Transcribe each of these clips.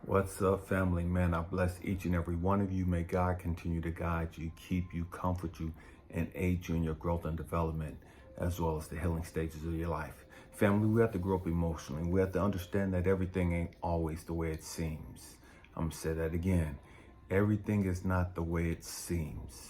What's up, family? Man, I bless each and every one of you. May God continue to guide you, keep you, comfort you, and aid you in your growth and development, as well as the healing stages of your life. Family, we have to grow up emotionally. We have to understand that everything ain't always the way it seems. I'm gonna say that again. Everything is not the way it seems.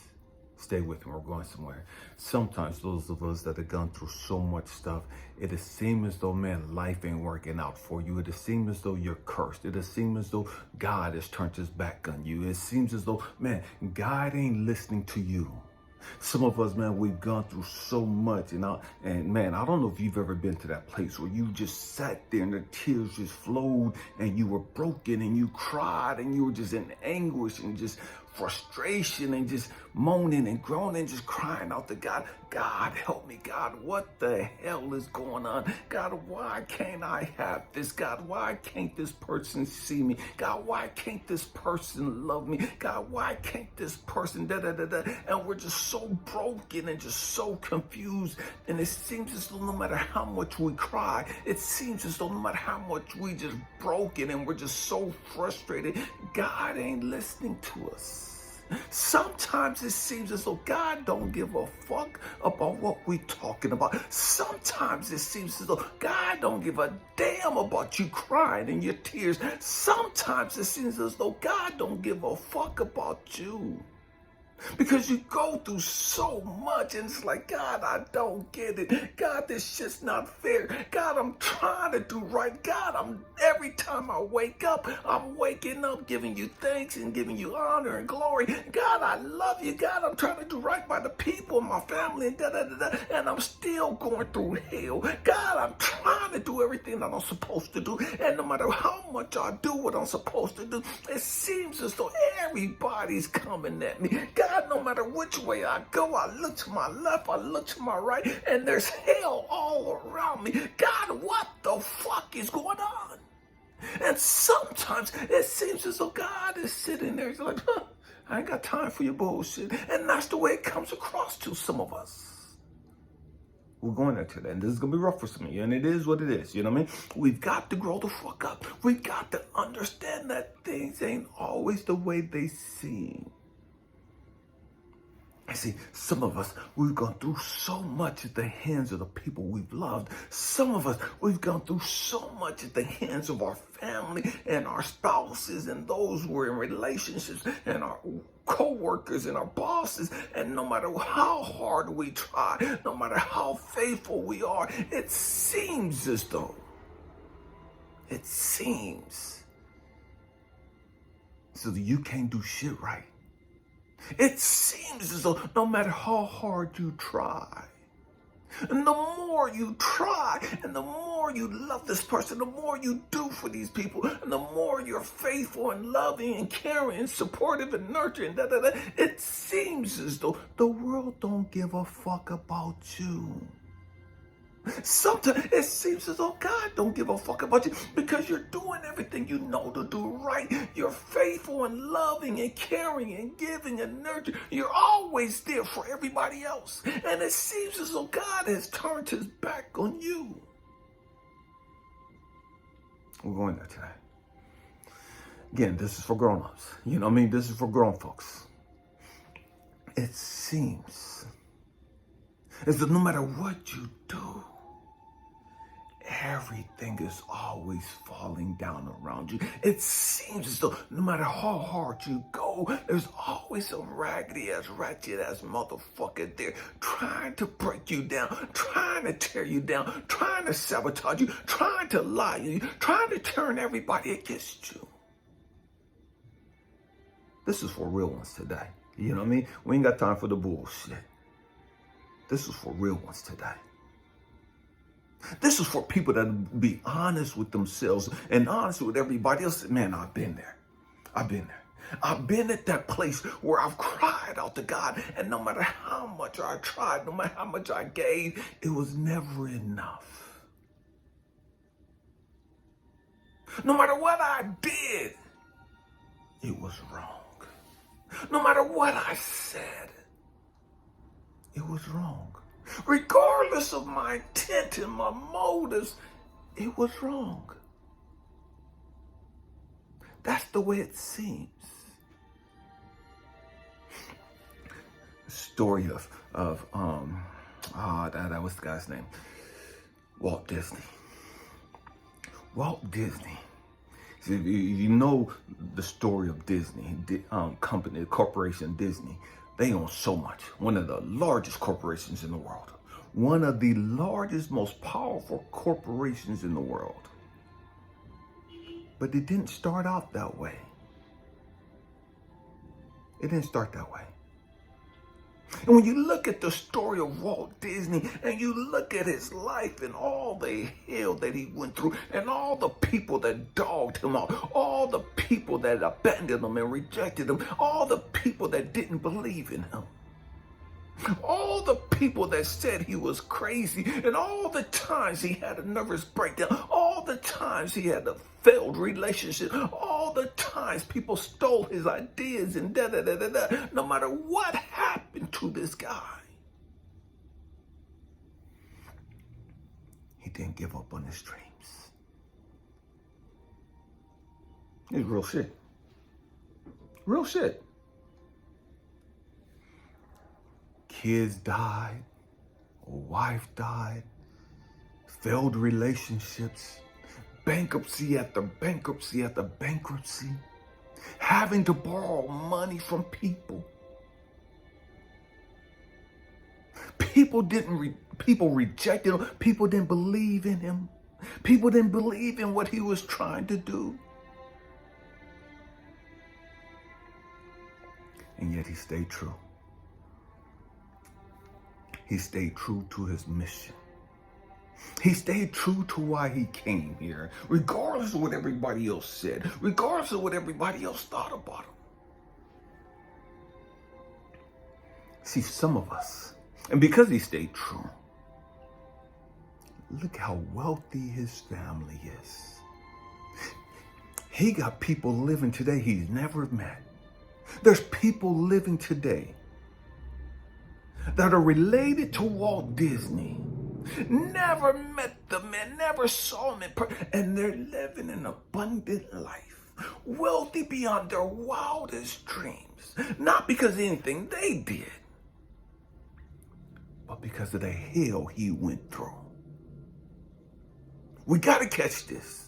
Stay with me, we're going somewhere. Sometimes those of us that have gone through so much stuff, it'll seem as though, man, life ain't working out for you. It'll seem as though you're cursed. It'll seem as though God has turned his back on you. It seems as though, man, God ain't listening to you. Some of us, man, we've gone through so much, and man, I don't know if you've ever been to that place where you just sat there and the tears just flowed and you were broken and you cried and you were just in anguish and just frustration and just moaning and groaning, just crying out to God. God, help me. God, what the hell is going on? God, why can't I have this? God, why can't this person see me? God, why can't this person love me? God, why can't this person da-da-da-da? And we're just so broken and just so confused. And it seems as though no matter how much we cry, it seems as though no matter how much we just broken and we're just so frustrated, God ain't listening to us. Sometimes it seems as though God don't give a fuck about what we talking about. Sometimes it seems as though God don't give a damn about you crying and your tears. Sometimes it seems as though God don't give a fuck about you. Because you go through so much and it's like, God, I don't get it. God, this shit's not fair. God, I'm trying to do right. God, every time I wake up, I'm waking up giving you thanks and giving you honor and glory. God, I love you. God, I'm trying to do right by the people, my family, and da-da-da-da, and I'm still going through hell. God, I'm trying to do everything that I'm supposed to do, and no matter how much I do what I'm supposed to do, it seems as though everybody's coming at me. God, no matter which way I go, I look to my left, I look to my right, and there's hell all around me. God, what the fuck is going on? And sometimes it seems as though God is sitting there, he's like, I ain't got time for your bullshit. And that's the way it comes across to some of us. We're going there today, and this is going to be rough for some of you, and it is what it is, you know what I mean? We've got to grow the fuck up. We've got to understand that things ain't always the way they seem. I see, some of us, we've gone through so much at the hands of the people we've loved. Some of us, we've gone through so much at the hands of our family and our spouses and those who are in relationships and our co-workers and our bosses. And no matter how hard we try, no matter how faithful we are, it seems as though, so that you can't do shit right. It seems as though no matter how hard you try, and the more you try, and the more you love this person, the more you do for these people, and the more you're faithful and loving and caring and supportive and nurturing, it seems as though the world don't give a fuck about you. Sometimes it seems as though God don't give a fuck about you because you're doing everything you know to do right. You're faithful and loving and caring and giving and nurturing. You're always there for everybody else. And it seems as though God has turned his back on you. We're going there today. Again, this is for grown-ups. You know what I mean? This is for grown folks. It seems as though no matter what you do, everything is always falling down around you. It seems as though no matter how hard you go, there's always a raggedy ass, ratchet ass motherfucker there trying to break you down, trying to tear you down, trying to sabotage you, trying to lie to you, trying to turn everybody against you. This is for real ones today. You know what I mean? We ain't got time for the bullshit. This is for real ones today. This is for people that be honest with themselves and honest with everybody else. Man, I've been there. I've been at that place where I've cried out to God, and no matter how much I tried, no matter how much I gave, it was never enough. No matter what I did, it was wrong. No matter what I said, it was wrong. Regardless of my intent and my motives, it was wrong. That's the way it seems. Story of that was the guy's name. Walt Disney. Walt Disney. See, you know the story of Disney, company, the corporation Disney. They own so much. One of the largest corporations in the world. One of the largest, most powerful corporations in the world. But it didn't start out that way. It didn't start that way. And when you look at the story of Walt Disney and you look at his life and all the hell that he went through and all the people that dogged him out, all the people that abandoned him and rejected him, all the people that didn't believe in him, all the people that said he was crazy, and all the times he had a nervous breakdown, all the times he had a failed relationship, all the times people stole his ideas and da-da-da-da-da. No matter what happened to this guy, he didn't give up on his dreams. It's real shit. Real shit. Kids died, a wife died, failed relationships, bankruptcy after bankruptcy after bankruptcy, having to borrow money from people. People rejected him. People didn't believe in him. People didn't believe in what he was trying to do. And yet he stayed true. He stayed true to his mission. He stayed true to why he came here, regardless of what everybody else said, regardless of what everybody else thought about him. See, some of us, and because he stayed true, look how wealthy his family is. He got people living today he's never met. There's people living today that are related to Walt Disney, never met the man, never saw him in person, and they're living an abundant life, wealthy beyond their wildest dreams, not because of anything they did, but because of the hell he went through. We gotta catch this.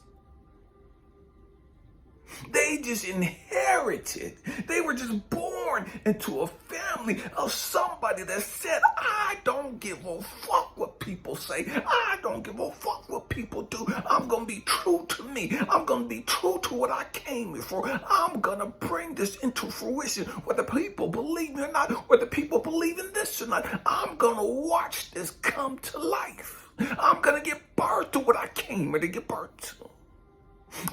They just inherited. They were just born into a family of somebody that said, I don't give a fuck what people say. I don't give a fuck what people do. I'm going to be true to me. I'm going to be true to what I came here for. I'm going to bring this into fruition, whether people believe me or not, whether people believe in this or not. I'm going to watch this come to life. I'm going to give birth to what I came here to give birth to.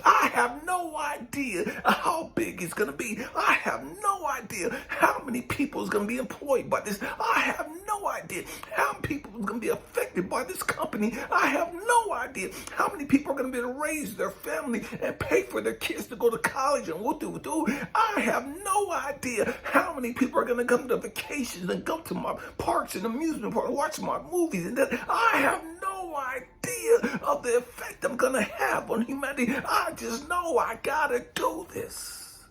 I have no idea how big it's going to be. I have no idea how many people is going to be employed by this. I have no idea how many people is going to be affected by this company. I have no idea how many people are going to be able to raise their family and pay for their kids to go to college and what-do. I have no idea how many people are going to come to vacations and go to my parks and amusement parks and watch my movies. And that I have no idea of the effect I'm going to have on humanity. I just know I got to do this.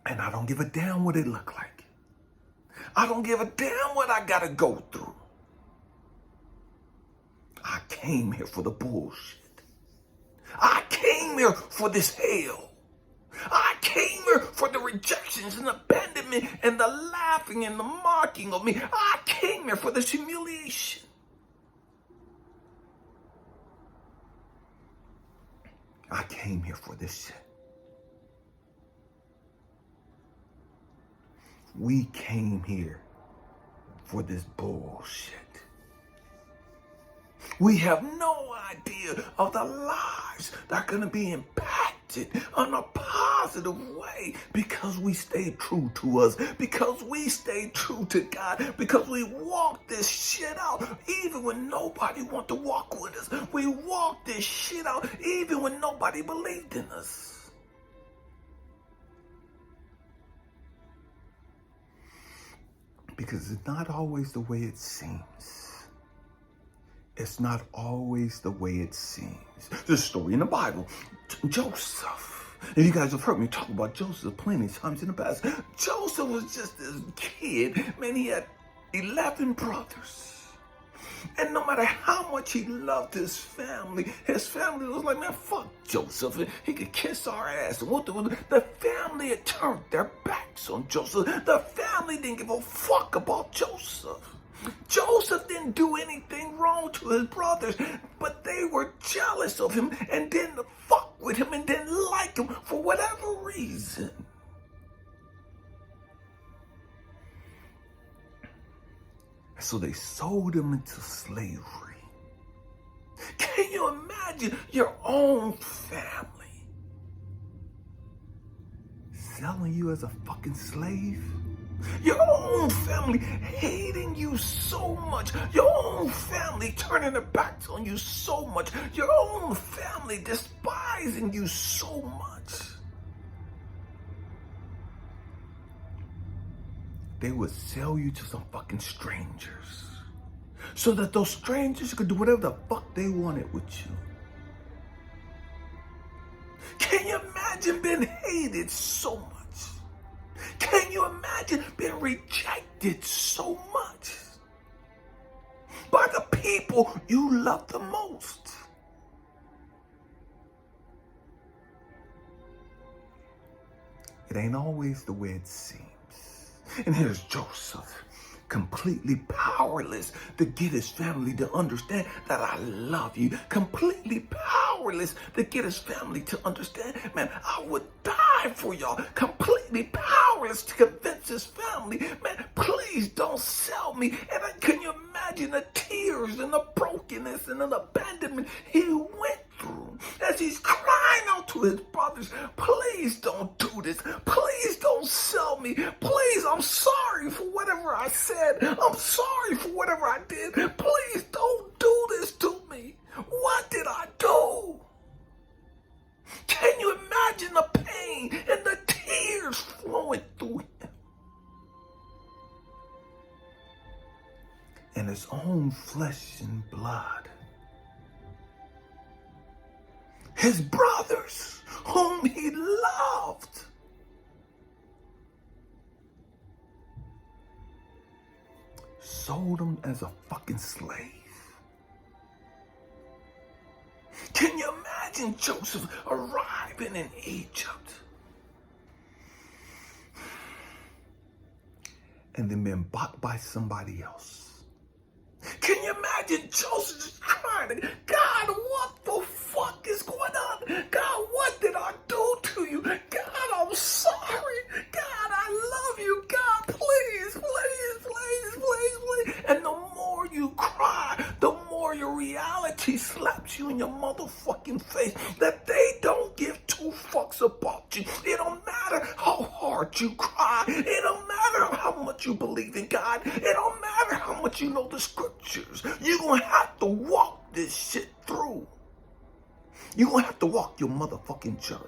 And I don't give a damn what it look like. I don't give a damn what I got to go through. I came here for the bullshit. I came here for this hell. I came here for the rejections and abandonment and the laughing and the mocking of me. I came here for this humiliation. I came here for this shit. We came here for this bullshit. We have no idea of the lives that are going to be impacted in a positive way because we stayed true to us, because we stayed true to God, because we walked this shit out even when nobody wanted to walk with us. We walked this shit out even when nobody believed in us. Because it's not always the way it seems. it's not always the way it seems. There's a story in the Bible. Joseph. And you guys have heard me talk about Joseph plenty of times in the past. Joseph was just this kid. Man, he had 11 brothers. And no matter how much he loved his family was like, man, fuck Joseph. He could kiss our ass. And the family had turned their backs on Joseph. The family didn't give a fuck about Joseph. Joseph didn't do anything wrong to his brothers, but they were jealous of him and didn't fuck with him and didn't like him for whatever reason. So they sold him into slavery. Can you imagine your own family selling you as a fucking slave? Your own family hating you so much. Your own family turning their backs on you so much. Your own family despising you so much. They would sell you to some fucking strangers so that those strangers could do whatever the fuck they wanted with you. Can you imagine being hated so much? Can you imagine being rejected so much by the people you love the most? It ain't always the way it seems. And here's Joseph, completely powerless to get his family to understand that I love you. Completely powerless to get his family to understand, man, I would die for y'all. Completely powerless to convince his family, man, please don't sell me. And can you imagine the tears and the brokenness and the abandonment he went through as he's crying out to his brothers, please don't do this. Please don't sell me. Please, I'm sorry for whatever I said. I'm sorry for whatever I did. Please don't do this to me. What did I do? Can you imagine the pain and the tears flowing through him? And his own flesh and blood. His brothers, whom he loved, sold him as a fucking slave. Can you imagine Joseph arriving in Egypt and then being bought by somebody else? Can you imagine Joseph just crying, God, what the fuck is going on? God, what did I do to you? God, I'm sorry. God, I love you. God, please, please, please, please, please. And the more you cry, the more your reality slaps you in your motherfucking face that they don't give two fucks about you. It don't matter how hard you cry. It don't matter how much you believe in God. It don't matter how much you know the scriptures. You're going to have to walk this shit through. You're going to have to walk your motherfucking journey.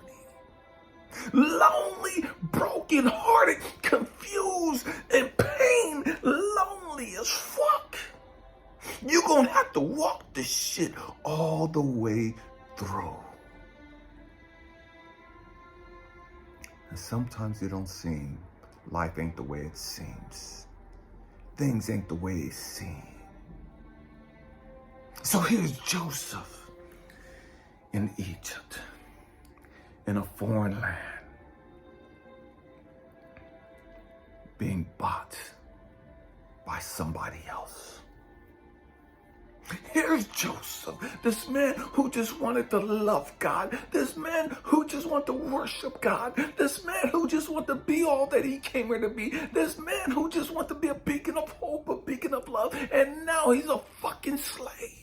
Lonely, broken-hearted, confused, and pain, lonely as fuck. You're going to have to walk this shit all the way through. And sometimes it don't seem, life ain't the way it seems. Things ain't the way it seem. So here's Joseph in Egypt, in a foreign land, being bought by somebody else. Here's Joseph, this man who just wanted to love God, this man who just wanted to worship God, this man who just wanted to be all that he came here to be, this man who just wanted to be a beacon of hope, a beacon of love, and now he's a fucking slave.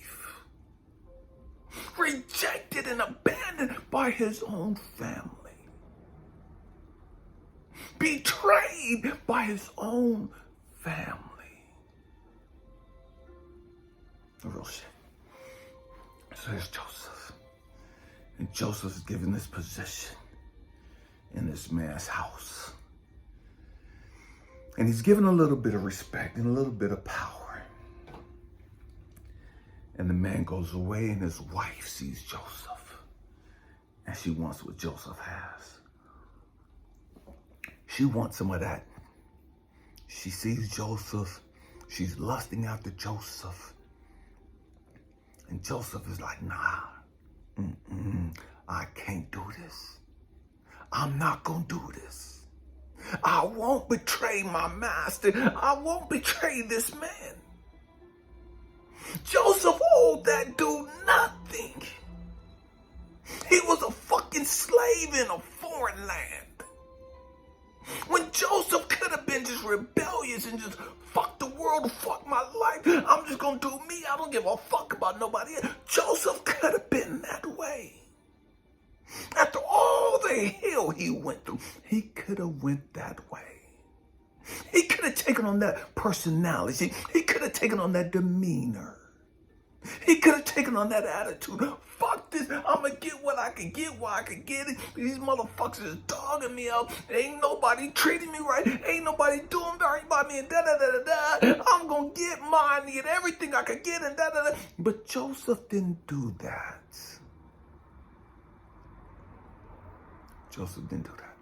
Rejected and abandoned by his own family. Betrayed by his own family. Real shit. So here's Joseph. And Joseph is given this position in this man's house. And he's given a little bit of respect and a little bit of power. And the man goes away and his wife sees Joseph. And she wants what Joseph has. She wants some of that. She sees Joseph. She's lusting after Joseph. And Joseph is like, nah, I can't do this. I'm not going to do this. I won't betray my master. I won't betray this man. Joseph owed that dude nothing. He was a fucking slave in a foreign land. When Joseph could have been just rebellious and just fuck the world, fuck my life. I'm just going to do me. I don't give a fuck about nobody else. Joseph could have been that way. After all the hell he went through, he could have went that way. He could have taken on that personality. He could have taken on that demeanor. He could have taken on that attitude. Fuck this. I'm going to get what I can get while I can get it. These motherfuckers is dogging me out. Ain't nobody treating me right. Ain't nobody doing right by me. And da-da-da-da-da. I'm going to get mine and get everything I can get. And da-da-da. But Joseph didn't do that. Joseph didn't do that.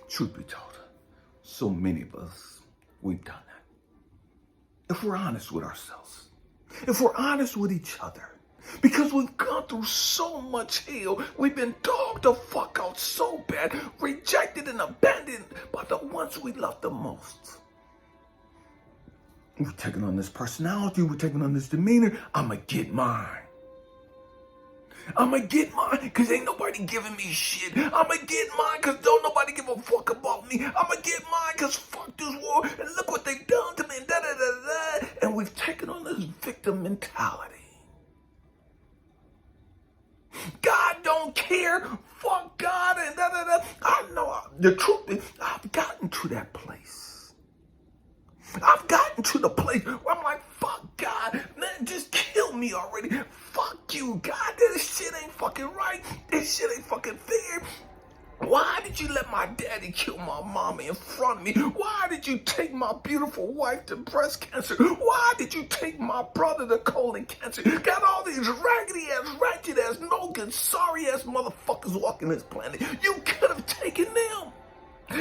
Truth be told, so many of us, we've done that. If we're honest with ourselves. If we're honest with each other, because we've gone through so much hell, we've been dogged the fuck out so bad, rejected and abandoned by the ones we love the most. We're taking on this personality, we're taking on this demeanor. I'ma get mine. I'ma get mine because ain't nobody giving me shit. I'ma get mine because don't nobody give a fuck about me. I'ma get mine because fuck this war and look what they done to me and da-da-da-da. And we've taken on this victim mentality. God don't care. Fuck God and da-da-da. I know the truth is I've gotten to that place. I've gotten to the place where I'm like, fuck God, man, just kill me already. Fuck you, God, this shit ain't fucking right. This shit ain't fucking fair. Why did you let my daddy kill my mama in front of me? Why did you take my beautiful wife to breast cancer? Why did you take my brother to colon cancer? Got all these raggedy ass, ratchet ass, no good, sorry ass motherfuckers walking this planet. You could have taken them.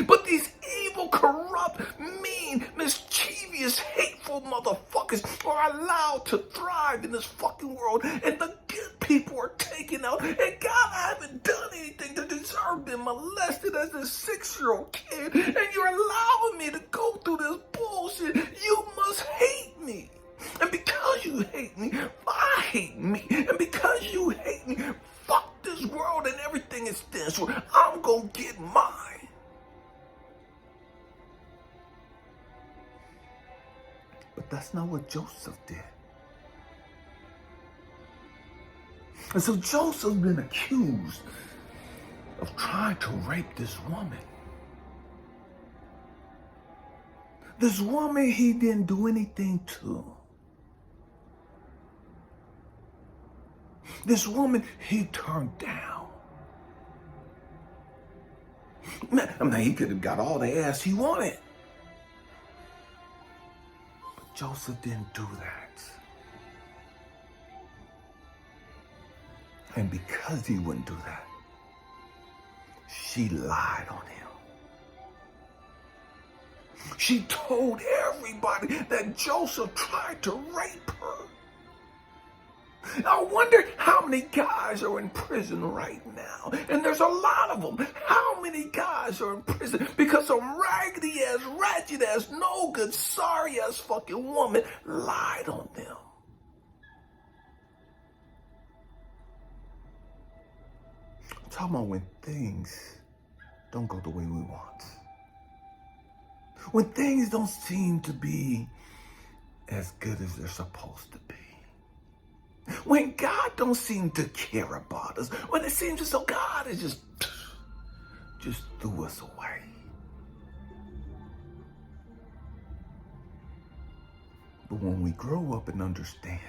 But these evil, corrupt, mean, mischievous, hateful motherfuckers are allowed to thrive in this fucking world, and the good people are taken out. And God, I haven't done anything to deserve being molested as a 6-year-old kid, and you're allowing me to go through this bullshit. You must hate me. And because you hate me, I hate me. And because you hate me, fuck this world and everything it stands for. I'm gonna get mine. But that's not what Joseph did. And so Joseph's been accused of trying to rape this woman. This woman he didn't do anything to. This woman he turned down. Man, I mean, he could have got all the ass he wanted. Joseph didn't do that. And because he wouldn't do that, she lied on him. She told everybody that Joseph tried to rape her. I wonder how many guys are in prison right now. And there's a lot of them. How many guys are in prison because some raggedy ass, ratchet ass, no good, sorry ass fucking woman lied on them. I'm talking about when things don't go the way we want. When things don't seem to be as good as they're supposed to be. When God don't seem to care about us. When it seems as though God is just threw us away. But when we grow up and understand,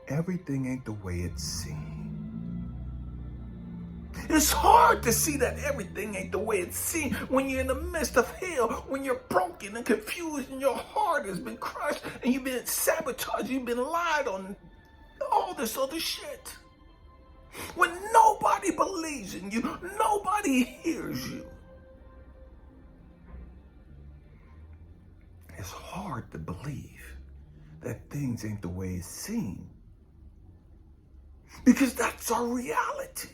everything ain't the way it seems. It's hard to see that everything ain't the way it seems when you're in the midst of hell, when you're broken and confused and your heart has been crushed and you've been sabotaged, you've been lied on, all this other shit. When nobody believes in you, nobody hears you. It's hard to believe that things ain't the way it seems, because that's our reality.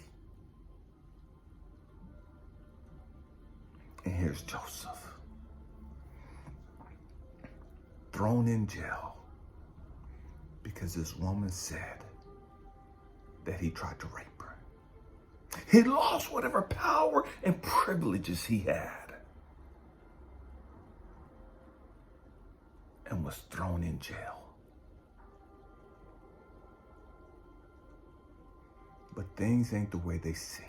And here's Joseph, thrown in jail because this woman said that he tried to rape her. He lost whatever power and privileges he had and was thrown in jail. But things ain't the way they seem.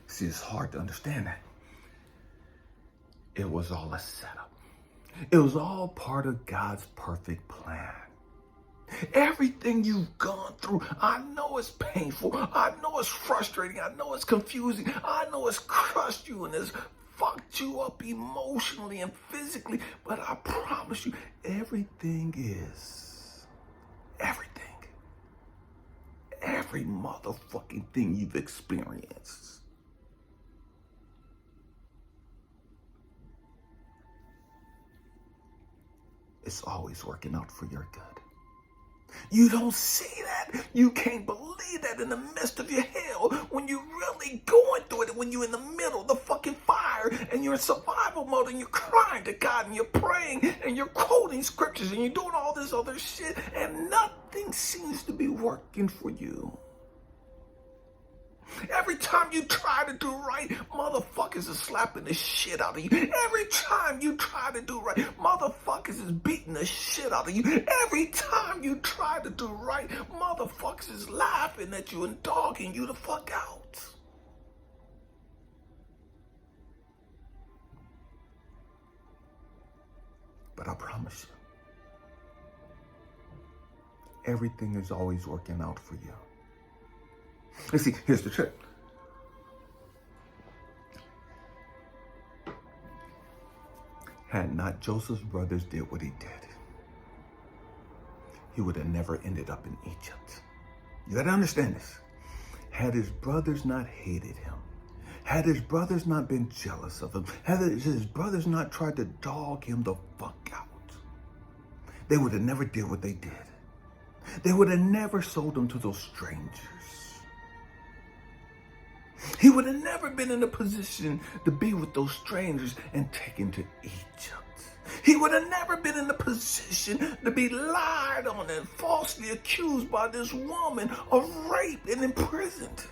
See, it's hard to understand that. It was all a setup. It was all part of God's perfect plan. Everything you've gone through, I know it's painful. I know it's frustrating. I know it's confusing. I know it's crushed you and it's fucked you up emotionally and physically. But I promise you, everything is. Everything. Every motherfucking thing you've experienced. It's always working out for your good. You don't see that. You can't believe that in the midst of your hell, when you're really going through it, when you're in the middle of the fucking fire and you're in survival mode and you're crying to God and you're praying and you're quoting scriptures and you're doing all this other shit and nothing seems to be working for you. Every time you try to do right, motherfuckers are slapping the shit out of you. Every time you try to do right, motherfuckers is beating the shit out of you. Every time you try to do right, motherfuckers is laughing at you and dogging you the fuck out. But I promise you, everything is always working out for you. And see, here's the trick. Had not Joseph's brothers did what he did, he would have never ended up in Egypt. You gotta understand this. Had his brothers not hated him, had his brothers not been jealous of him, had his brothers not tried to dog him the fuck out, they would have never did what they did. They would have never sold him to those strangers. He would have never been in a position to be with those strangers and taken to Egypt. He would have never been in a position to be lied on and falsely accused by this woman of rape and imprisoned.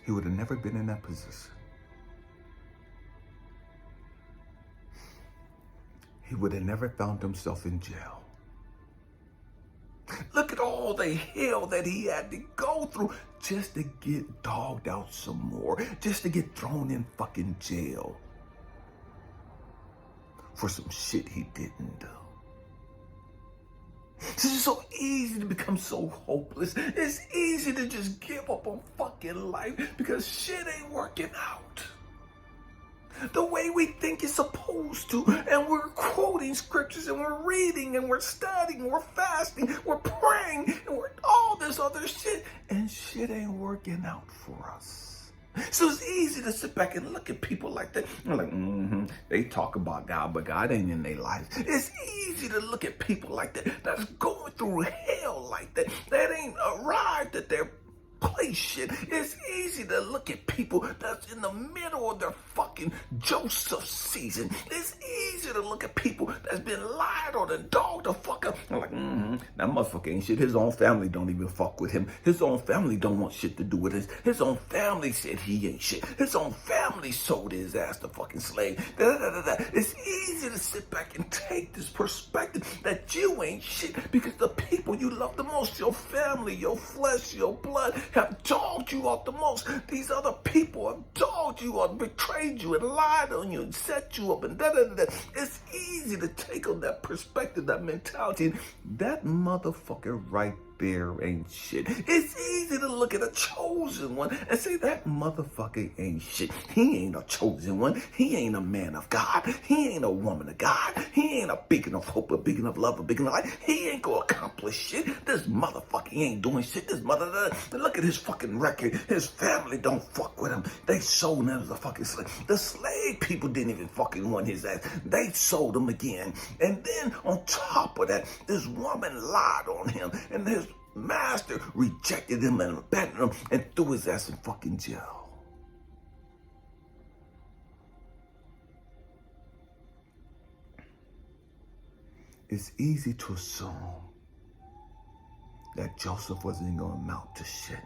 He would have never been in that position. He would have never found himself in jail. Look at all the hell that he had to go through just to get dogged out some more, just to get thrown in fucking jail for some shit he didn't do. It's just so easy to become so hopeless. It's easy to just give up on fucking life because shit ain't working out the way we think it's supposed to. And we're quoting scriptures and we're reading and we're studying, we're fasting, we're praying, and we're all this other shit, and shit ain't working out for us. So it's easy to sit back and look at people like that. You're like, they talk about God, but God ain't in their lives. It's easy to look at people like that, that's going through hell like that, that ain't arrived at their place shit. It's easy to look at people that's in the middle of their fucking Joseph season. It's easy to look at people that's been lied on and dogged the fuck up. I'm like, that motherfucker ain't shit. His own family don't even fuck with him. His own family don't want shit to do with this. His own family said he ain't shit. His own family sold his ass to fucking slave. It's easy to sit back and take this perspective that you ain't shit because the people you love the most, your family, your flesh, your blood, have dogged you out the most. These other people have dogged you out, betrayed you, and lied on you, and set you up, and It's easy to take on that perspective, that mentality. That motherfucker right there ain't shit. It's easy to look at a chosen one and say that motherfucker ain't shit. He ain't a chosen one. He ain't a man of God. He ain't a woman of God. He ain't a big enough hope, a big enough love, a big enough life. He ain't gonna accomplish shit. This motherfucker he ain't doing shit. This mother, look at his fucking record. His family don't fuck with him. They sold him as a fucking slave. The slave people didn't even fucking want his ass. They sold him again. And then on top of that, this woman lied on him, and his master rejected him and abandoned him and threw his ass in fucking jail. It's easy to assume that Joseph wasn't going to amount to shit.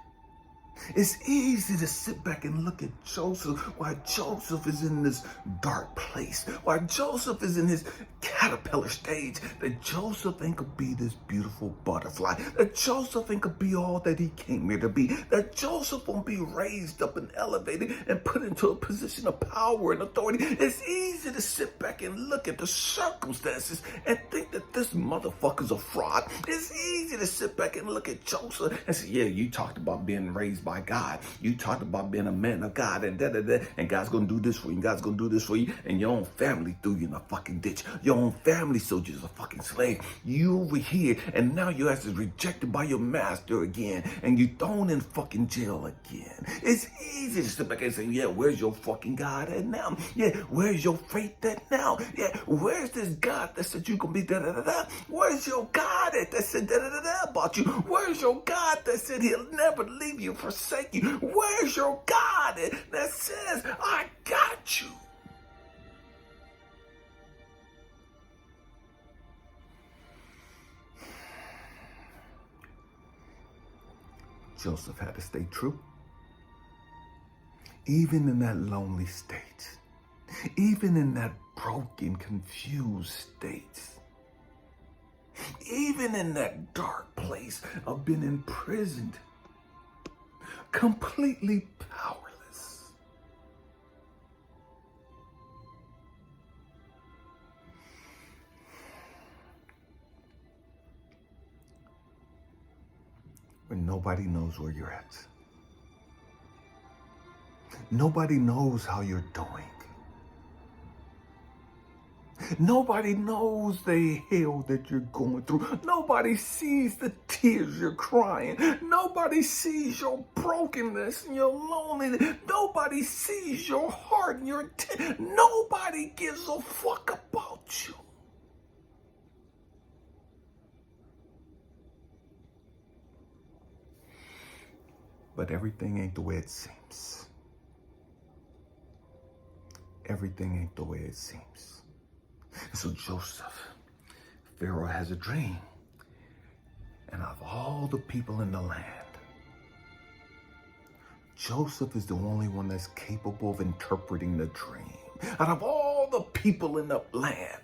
It's easy to sit back and look at Joseph while Joseph is in this dark place, while Joseph is in his caterpillar stage, that Joseph ain't gonna be this beautiful butterfly, that Joseph ain't gonna be all that he came here to be, that Joseph won't be raised up and elevated and put into a position of power and authority. It's easy to sit back and look at the circumstances and think that this motherfucker's a fraud. It's easy to sit back and look at Joseph and say, yeah, you talked about being raised by God. You talked about being a man of God and and God's gonna do this for you, and God's gonna do this for you, and your own family threw you in a fucking ditch. Your own family sold you as a fucking slave. You over here, and now your ass is rejected by your master again, and you thrown in fucking jail again. It's easy to sit back and say, yeah, where's your fucking God at now? Yeah, where's your faith at now? Yeah, where's this God that said you gonna be da-da-da-da? Where's your God at that said da-da-da-da about you? Where's your God that said he'll never leave you, forsake you? Where's your God that says, I got you? Joseph had to stay true. Even in that lonely state, even in that broken, confused state, even in that dark place of being imprisoned, completely powerless, when nobody knows where you're at. Nobody knows how you're doing. Nobody knows the hell that you're going through. Nobody sees the tears you're crying. Nobody sees your brokenness and your loneliness. Nobody sees your heart and your intent. Nobody gives a fuck about you. But everything ain't the way it seems. Everything ain't the way it seems. So Joseph, Pharaoh has a dream. And of all the people in the land, Joseph is the only one that's capable of interpreting the dream. Out of all the people in the land,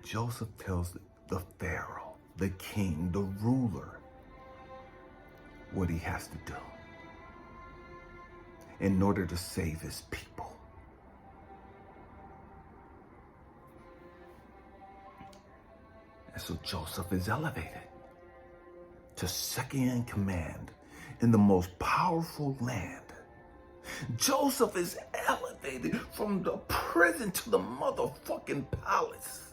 Joseph tells the Pharaoh, the king, the ruler, what he has to do in order to save his people. And so Joseph is elevated to second in command in the most powerful land. Joseph is elevated from the prison to the motherfucking palace.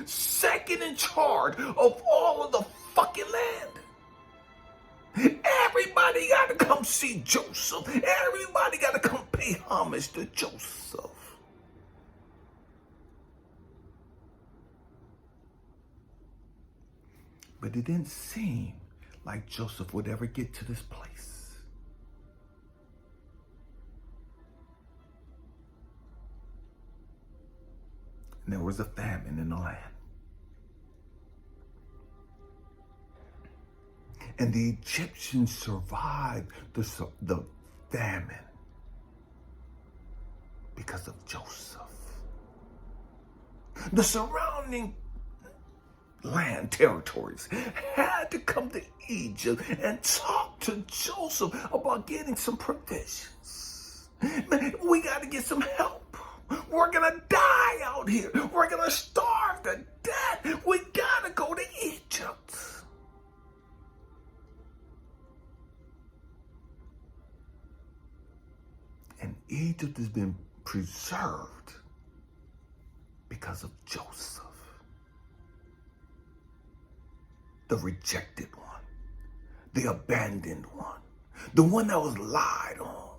Second in charge of all of the fucking land. Everybody got to come see Joseph. Everybody got to come pay homage to Joseph. But it didn't seem like Joseph would ever get to this place. And there was a famine in the land. And the Egyptians survived the famine because of Joseph. The surrounding land territories had to come to Egypt and talk to Joseph about getting some provisions. Man, we got to get some help. We're going to die out here. We're going to starve after that, we gotta go to Egypt. And Egypt has been preserved because of Joseph, the rejected one, the abandoned one, the one that was lied on,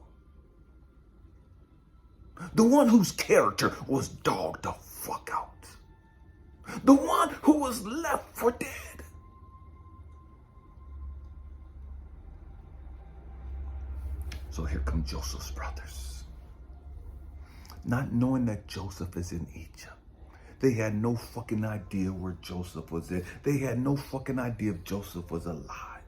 the one whose character was dogged the fuck out, the one who was left for dead. So here come Joseph's brothers. Not knowing that Joseph is in Egypt. They had no fucking idea where Joseph was at. They had no fucking idea if Joseph was alive.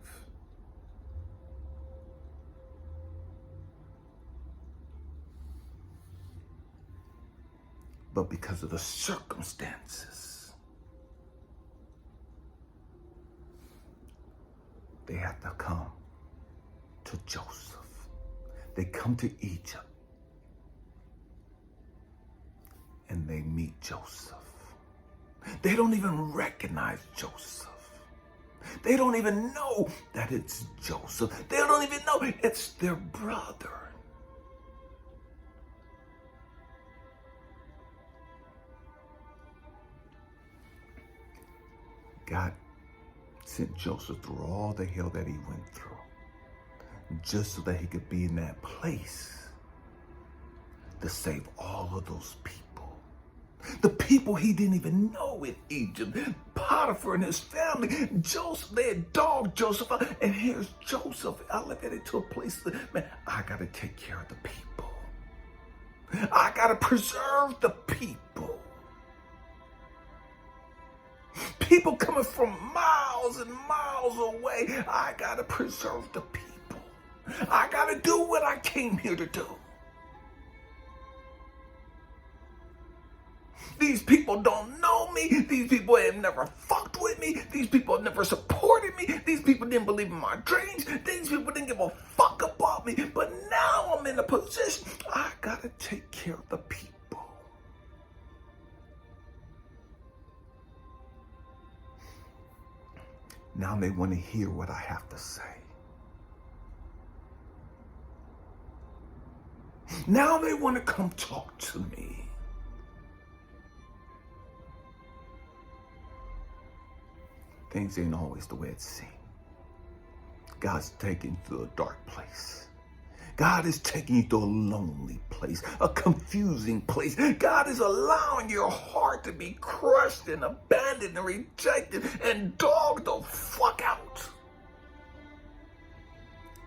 But because of the circumstances, they have to come to Joseph. They come to Egypt and they meet Joseph. They don't even recognize Joseph. They don't even know that it's Joseph. They don't even know it's their brother. God sent Joseph through all the hell that he went through, just so that he could be in that place to save all of those people. The people he didn't even know in Egypt. Potiphar and his family. Joseph, they had dogged Joseph out. And here's Joseph elevated to a place that, man, I got to take care of the people. I got to preserve the people. People coming from miles and miles away. I got to preserve the people. I got to do what I came here to do. These people don't know me. These people have never fucked with me. These people have never supported me. These people didn't believe in my dreams. These people didn't give a fuck about me. But now I'm in a position, I gotta take care of the people. Now they want to hear what I have to say. Now they want to come talk to me. Things ain't always the way it seems. God's taking you to a dark place. God is taking you to a lonely place, a confusing place. God is allowing your heart to be crushed and abandoned and rejected and dogged the fuck out.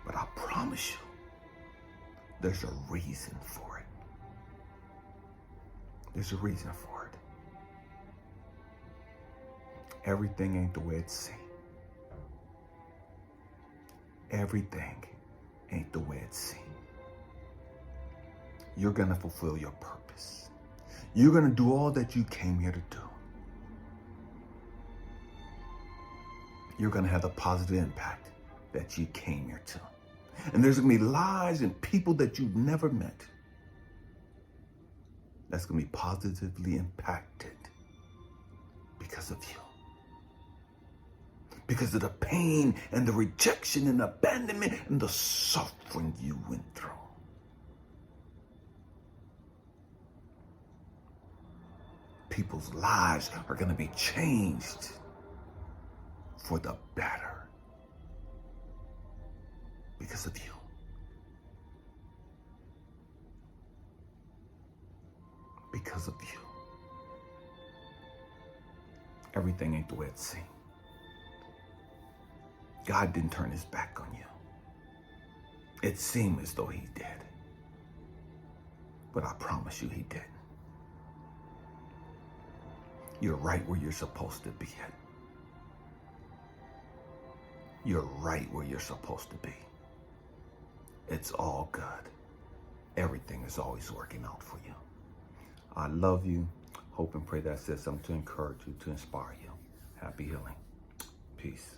But I promise you, there's a reason for it. There's a reason for it. Everything ain't the way it seems. Everything ain't the way it seems. You're going to fulfill your purpose. You're going to do all that you came here to do. You're going to have the positive impact that you came here to. And there's going to be lives and people that you've never met that's going to be positively impacted because of you. Because of the pain and the rejection and abandonment and the suffering you went through. People's lives are going to be changed for the better because of you. Because of you. Everything ain't the way it seems. God didn't turn his back on you. It seemed as though he did. But I promise you he didn't. You're right where you're supposed to be at. You're right where you're supposed to be. It's all good. Everything is always working out for you. I love you. Hope and pray that says something to encourage you, to inspire you. Happy healing. Peace.